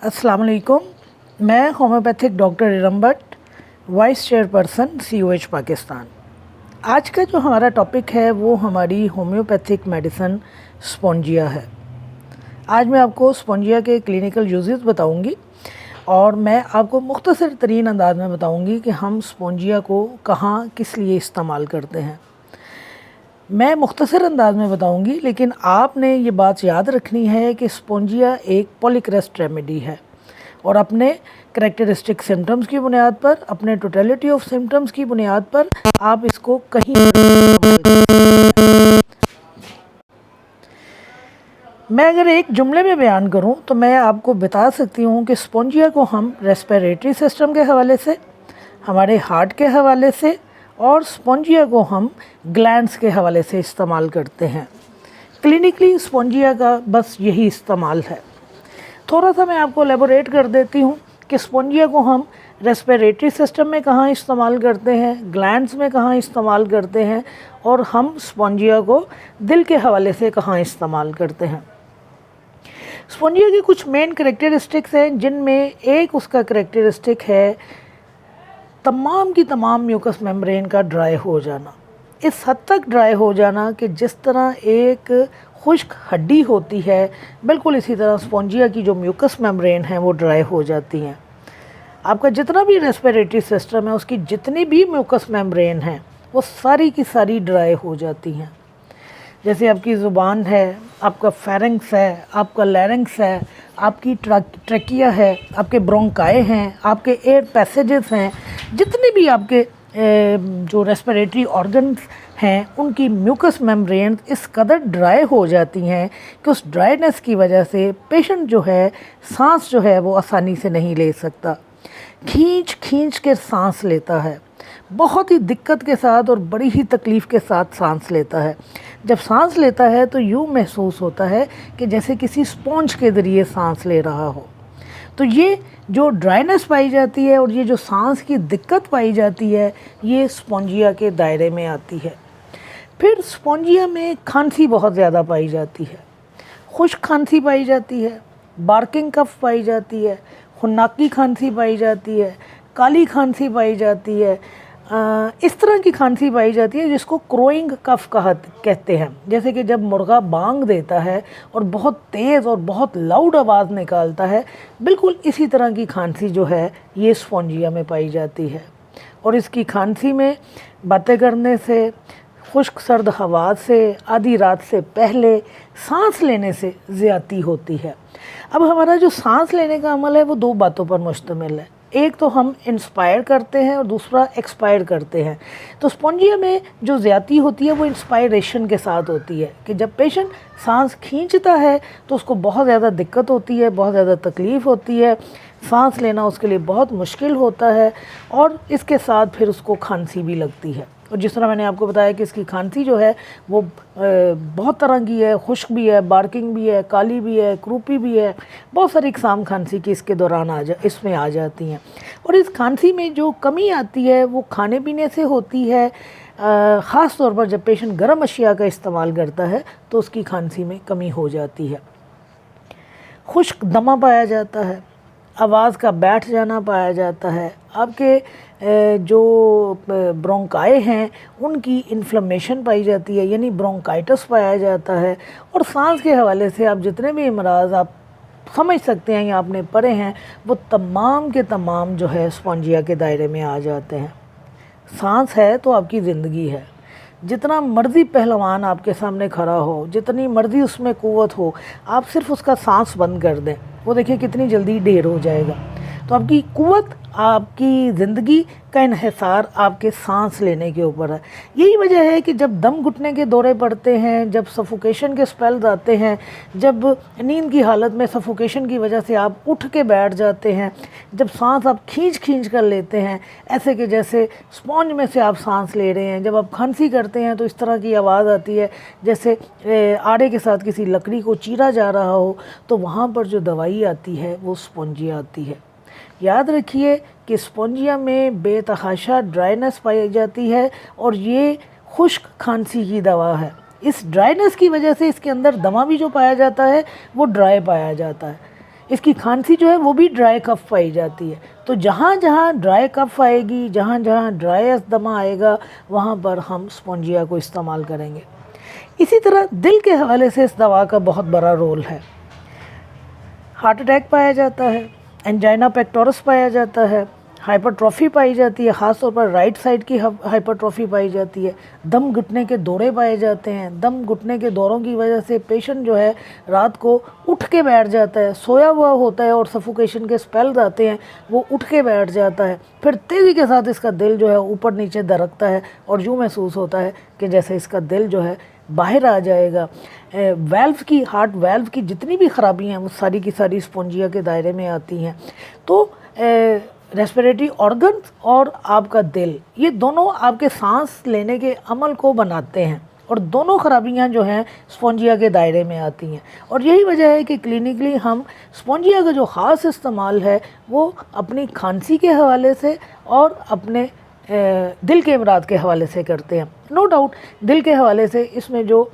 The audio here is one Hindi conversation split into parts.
अस्सलाम वालेकुम। मैं homeopathic doctor Iram Bhatt, vice chairperson COH Pakistan. आज का जो हमारा टॉपिक है वो हमारी होम्योपैथिक मेडिसिन स्पॉन्जिया है। आज मैं आपको स्पॉन्जिया के क्लिनिकल यूजेस बताऊंगी और मैं आपको मुख्तसर तरीन अंदाज में बताऊंगी कि हम स्पॉन्जिया को कहाँ किस लिए इस्तेमाल करते हैं। मैं मुख्तसर अंदाज में बताऊंगी, लेकिन आपने ये बात याद रखनी है कि स्पॉन्जिया एक पॉलीक्रेस्ट रेमेडी है और अपने करैक्टरिस्टिक सिम्टम्स की बुनियाद पर, अपने टोटलिटी ऑफ सिम्टम्स की बुनियाद पर आप इसको कहीं पर इस्तेमाल कर सकते हैं। मैं अगर एक जुमले में बयान करूं तो मैं आपको बता सकती हूं कि स्पॉन्जिया को हम रेस्पिरेटरी सिस्टम के हवाले से, हमारे हार्ट के हवाले से और स्पॉन्जिया को हम ग्लैंड्स के हवाले से इस्तेमाल करते हैं। क्लिनिकली स्पॉन्जिया का बस यही इस्तेमाल है। थोड़ा सा मैं आपको एलेबोरेट कर देती हूँ कि स्पॉन्जिया को हम रेस्पिरेटरी सिस्टम में कहाँ इस्तेमाल करते हैं, ग्लैंड्स में कहाँ इस्तेमाल करते हैं और हम स्पॉन्जिया को दिल के हवाले से कहाँ इस्तेमाल करते हैं। स्पॉन्जिया की कुछ मेन करैक्टरिस्टिक्स हैं, जिनमें एक उसका करैक्टरिस्टिक है तमाम की तमाम म्यूकस मेम्ब्रेन का ड्राई हो जाना। इस हद तक ड्राई हो जाना कि जिस तरह एक खुश्क हड्डी होती है, बिल्कुल इसी तरह स्पॉन्जिया की जो म्यूकस मेम्ब्रेन है वो ड्राई हो जाती हैं। आपका जितना भी रेस्पिरेटरी सिस्टम है, उसकी जितनी भी म्यूकस मेम्ब्रेन हैं वो सारी की सारी ड्राई हो जाती हैं। जैसे आपकी ज़ुबान है, आपका फेरिंक्स है, आपका लैरिंक्स है, आपकी ट्रकिया है, आपके ब्रोंकाई हैं, आपके एयर पैसेजेस हैं, जितने भी आपके जो रेस्पिरेटरी ऑर्गन्स हैं उनकी म्यूकस मेम्ब्रेन इस कदर ड्राई हो जाती हैं कि उस ड्राइनेस की वजह से पेशेंट जो है सांस जो है वो आसानी से नहीं ले सकता, खींच खींच के सांस लेता है, बहुत ही दिक्कत के साथ और बड़ी ही तकलीफ़ के साथ सांस लेता है। जब सांस लेता है तो यूँ महसूस होता है कि जैसे किसी स्पॉन्ज के ज़रिए सांस ले रहा हो। तो ये जो ड्राइनेस पाई जाती है और ये जो सांस की दिक्कत पाई जाती है, ये स्पॉन्जिया के दायरे में आती है। फिर स्पॉन्जिया में खांसी बहुत ज़्यादा पाई जाती है, खुश्क खांसी पाई जाती है, बार्किंग कफ पाई जाती है, खुन्नाकी खांसी पाई जाती है, काली खांसी पाई जाती है। इस तरह की खांसी पाई जाती है जिसको क्रोइंग कफ कहते हैं। जैसे कि जब मुर्गा बांग देता है और बहुत तेज़ और बहुत लाउड आवाज़ निकालता है, बिल्कुल इसी तरह की खांसी जो है ये स्पॉन्जिया में पाई जाती है। और इसकी खांसी में बातें करने से, खुश्क सर्द हवा से, आधी रात से पहले सांस लेने से ज़्यादती होती है। अब हमारा जो सांस लेने का अमल है वो दो बातों पर मुश्तमिल है। एक तो हम इंस्पायर करते हैं और दूसरा एक्सपायर करते हैं। तो स्पॉन्जिया में जो ज़्यादती होती है वो इंस्पायरेशन के साथ होती है कि जब पेशेंट सांस खींचता है तो उसको बहुत ज़्यादा दिक्कत होती है, बहुत ज़्यादा तकलीफ़ होती है, सांस लेना उसके लिए बहुत मुश्किल होता है और इसके साथ फिर उसको खांसी भी लगती है। और जिस तरह मैंने आपको बताया कि इसकी खांसी जो है वो बहुत तरह की है, खुश्क भी है, बार्किंग भी है, काली भी है, क्रूपी भी है, बहुत सारी इकसाम खांसी की इसके दौरान इसमें आ जाती हैं। और इस खांसी में जो कमी आती है वो खाने पीने से होती है। ख़ास तौर पर जब पेशेंट गर्म अशिया का इस्तेमाल करता है तो उसकी खांसी में कमी हो जाती है। खुश्क दमा पाया जाता है, आवाज़ का बैठ जाना पाया जाता है, आपके जो ब्रोंकाई हैं उनकी इन्फ्लेमेशन पाई जाती है, यानी ब्रोंकाइटिस पाया जाता है। और सांस के हवाले से आप जितने भी इमराज़ आप समझ सकते हैं या आपने पढ़े हैं वो तमाम के तमाम जो है स्पॉन्जिया के दायरे में आ जाते हैं। सांस है तो आपकी ज़िंदगी है। जितना मर्ज़ी पहलवान आपके सामने खड़ा हो, जितनी मर्ज़ी उसमें क़ुव्वत हो, आप सिर्फ उसका सांस बंद कर दें, वो देखिए कितनी जल्दी ढेर हो जाएगा। तो आपकी क़ुव्वत, आपकी ज़िंदगी का इन्हिसार आपके सांस लेने के ऊपर है। यही वजह है कि जब दम घुटने के दौरे पड़ते हैं, जब सफोकेशन के स्पेल्स आते हैं, जब नींद की हालत में सफोकेशन की वजह से आप उठ के बैठ जाते हैं, जब सांस आप खींच खींच कर लेते हैं, ऐसे कि जैसे स्पॉन्ज में से आप सांस ले रहे हैं, जब आप खांसी करते हैं तो इस तरह की आवाज़ आती है जैसे आड़े के साथ किसी लकड़ी को चीरा जा रहा हो, तो वहाँ पर जो दवाई आती है वो स्पॉन्जिया आती है। याद रखिए कि स्पॉन्जिया में बेतहाशा ड्राइनेस पाई जाती है और ये खुश्क खांसी की दवा है। इस ड्राइनेस की वजह से इसके अंदर दमा भी जो पाया जाता है वो ड्राई पाया जाता है। इसकी खांसी जो है वो भी ड्राई कफ पाई जाती है। तो जहाँ जहाँ ड्राई कफ आएगी, जहाँ जहाँ ड्राई अस्थमा आएगा, वहाँ पर हम स्पोंजिया को इस्तेमाल करेंगे। इसी तरह दिल के हवाले से इस दवा का बहुत बड़ा रोल है। हार्ट अटैक पाया जाता है, एंजाइना पेक्टोरस पाया जाता है, हाइपरट्रॉफी पाई जाती है, ख़ासतौर पर राइट साइड की हाइपरट्रॉफी पाई जाती है, दम घुटने के दौरे पाए जाते हैं। दम घुटने के दौरों की वजह से पेशेंट जो है रात को उठ के बैठ जाता है, सोया हुआ होता है और सफोकेशन के स्पेल्स आते हैं, वो उठ के बैठ जाता है। फिर तेज़ी के साथ इसका दिल जो है ऊपर नीचे दरकता है और यूँ महसूस होता है कि जैसे इसका दिल जो है बाहर आ जाएगा। वेल्व की, हार्ट वेल्व की जितनी भी ख़राबी हैं वो सारी की सारी स्पोंजिया के दायरे में आती हैं। तो रेस्पिरेटरी ऑर्गन्स और आपका दिल, ये दोनों आपके सांस लेने के अमल को बनाते हैं और दोनों ख़राबियाँ जो हैं स्पोंजिया के दायरे में आती हैं। और यही वजह है कि क्लिनिकली हम स्पोंजिया का जो ख़ास इस्तेमाल है वो अपनी खांसी के हवाले से और अपने दिल के अमराज के हवाले से करते हैं। नो डाउट दिल के हवाले से इसमें जो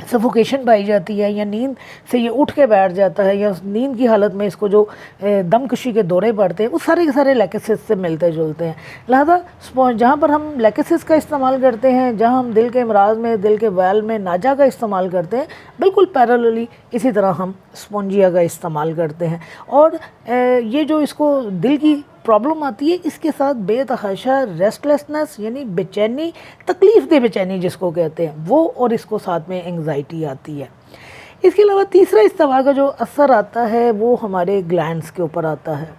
सफोकेशन पाई जाती है या नींद से ये उठ के बैठ जाता है या नींद की हालत में इसको जो दमकशी के दौरे पड़ते हैं वो सारे के सारे लैकेसिस से मिलते जुलते हैं। लिहाजा जहाँ पर हम लैकेसिस का इस्तेमाल करते हैं, जहाँ हम दिल के अमराज में, दिल के वैल में नाजा का इस्तेमाल करते हैं, बिल्कुल पैरेलली इसी तरह हम स्पोंजिया का इस्तेमाल करते हैं। और ये जो इसको दिल की प्रॉब्लम आती है, इसके साथ बेतहाशा रेस्टलेसनेस यानी बेचैनी, तकलीफ़ दे बेचैनी जिसको कहते हैं वो, और इसको साथ में एंग्जाइटी आती है। इसके अलावा तीसरा इस दवा का जो असर आता है वो हमारे ग्लैंड्स के ऊपर आता है।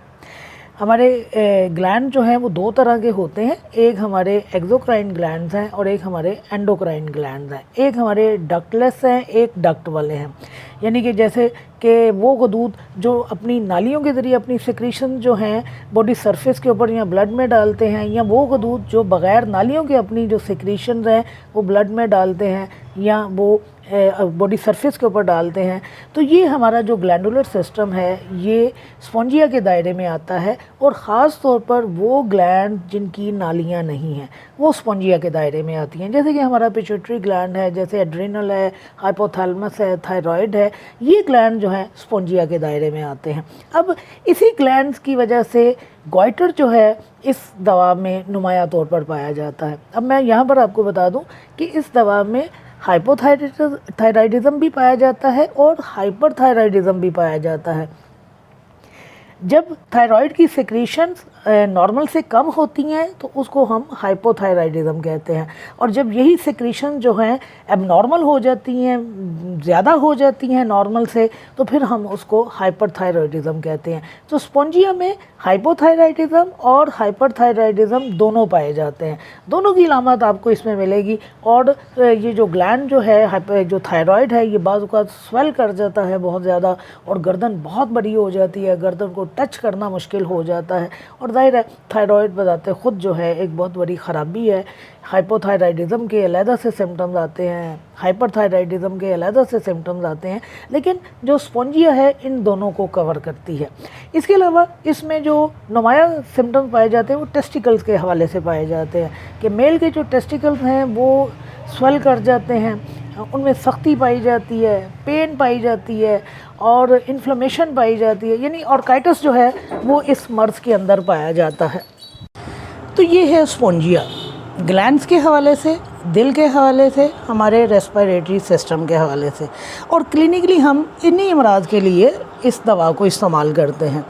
हमारे ग्लैंड जो हैं वो दो तरह के होते हैं, एक हमारे एक्सोक्राइन ग्लैंड्स हैं और एक हमारे एंडोक्राइन ग्लैंड्स हैं। एक हमारे डक्टलेस हैं, एक डक्ट वाले हैं, यानी कि जैसे कि वो गदूद जो अपनी नालियों के ज़रिए अपनी सिक्रीशन जो हैं बॉडी सरफेस के ऊपर या ब्लड में डालते हैं, या वो गदूद जो बग़ैर नालियों के अपनी जो सिक्रीशन हैं वो ब्लड में डालते हैं या वो बॉडी सरफेस के ऊपर डालते हैं। तो ये हमारा जो ग्लैंडुलर सिस्टम है ये स्पोंजिया के दायरे में आता है, और ख़ास तौर पर वो ग्लैंड जिनकी नालियाँ नहीं हैं वो स्पोंजिया के दायरे में आती हैं। जैसे कि हमारा पिट्यूटरी ग्लैंड है, जैसे एड्रिनल है, हाइपोथैलेमस है, थायराइड है, ये ग्लैंड जो हैं स्पोंजिया के दायरे में आते हैं। अब इसी ग्लैंड्स की वजह से गॉइटर जो है इस दवा में नुमाया तौर पर पाया जाता है। अब मैं यहाँ पर आपको बता दूँ कि इस दवा में हाइपोथायराइडिज्म भी पाया जाता है और हाइपरथायराइडिज्म भी पाया जाता है। जब थायराइड की सेक्रीशंस नॉर्मल से कम होती हैं तो उसको हम हाइपोथायराइडिज्म कहते हैं, और जब यही सेक्रीशन जो हैं एबनॉर्मल हो जाती हैं, ज़्यादा हो जाती हैं नॉर्मल से, तो फिर हम उसको हाइपरथायराइडिज्म कहते हैं। तो स्पोंजिया में हाइपोथायराइडिज्म और हाइपरथायराइडिज्म दोनों पाए जाते हैं। दोनों की अलामत आपको इसमें मिलेगी। और ये जो ग्लैंड जो है, जो थायराइड है, ये बाज़ औक़ात स्वेल कर जाता है बहुत ज़्यादा और गर्दन बहुत बड़ी हो जाती है, गर्दन को टच करना मुश्किल हो जाता है। और ज़ाहिर है थायराइड बताते ख़ुद जो है एक बहुत बड़ी ख़राबी है। हाइपोथायराइडिज्म के अलहदा से सिम्टम्स आते हैं, हाइपरथायराइडिज्म के अलहदा से सिम्टम्स आते हैं, लेकिन जो स्पोंजिया है इन दोनों को कवर करती है। इसके अलावा इसमें जो नुमाया सिम्टम्स पाए जाते हैं वो टेस्टिकल्स के हवाले से पाए जाते हैं कि मेल के जो टेस्टिकल्स हैं वो स्वेल कर जाते हैं, उनमें सख्ती पाई जाती है, पेन पाई जाती है और इन्फ्लेमेशन पाई जाती है, यानी ऑर्काइटिस जो है वो इस मर्ज़ के अंदर पाया जाता है। तो ये है स्पोंजिया ग्लैंड्स के हवाले से, दिल के हवाले से, हमारे रेस्पिरेटरी सिस्टम के हवाले से, और क्लिनिकली हम इन्हीं अमराज के लिए इस दवा को इस्तेमाल करते हैं।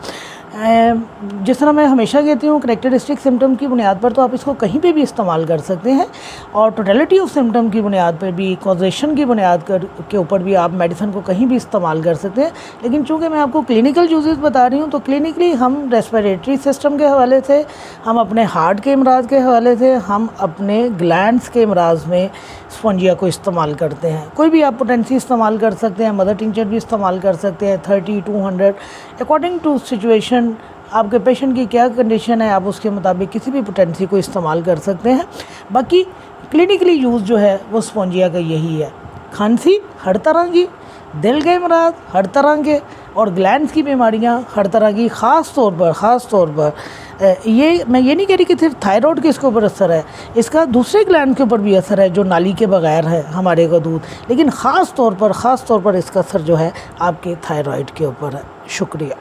जिस तरह मैं हमेशा कहती हूँ करैक्टरिस्टिक सिम्टम की बुनियाद पर तो आप इसको कहीं पे भी इस्तेमाल कर सकते हैं, और टोटलिटी ऑफ सिम्टम की बुनियाद पर भी, कॉजेशन की बुनियाद के ऊपर भी आप मेडिसिन को कहीं भी इस्तेमाल कर सकते हैं। लेकिन चूँकि मैं आपको क्लिनिकल यूजेस बता रही हूँ तो क्लिनिकली हम रेस्पिरेटरी सिस्टम के हवाले से, हम अपने हार्ट के अमराज के हवाले से, हम अपने ग्लैंड्स के अमराज में स्पोंजिया को इस्तेमाल करते हैं। कोई भी आप पोटेंसी इस्तेमाल कर सकते हैं, मदर टिंचर भी इस्तेमाल कर सकते हैं, 30, 200 अकॉर्डिंग टू सिचुएशन, आपके पेशेंट की क्या कंडीशन है आप उसके मुताबिक किसी भी पोटेंसी को इस्तेमाल कर सकते हैं। बाकी क्लिनिकली यूज़ जो है वो स्पोंजिया का यही है। खांसी हर तरह की, दिल के अमराज हर तरह के और ग्लैंड्स की बीमारियां हर तरह की, ख़ास तौर पर ये मैं ये नहीं कह रही कि सिर्फ थायराइड के इसके ऊपर असर है, इसका दूसरे ग्लैंड के ऊपर भी असर है जो नाली के बगैर है हमारे का दूध, लेकिन ख़ास तौर पर इसका असर जो है आपके थायराइड के ऊपर है। शुक्रिया।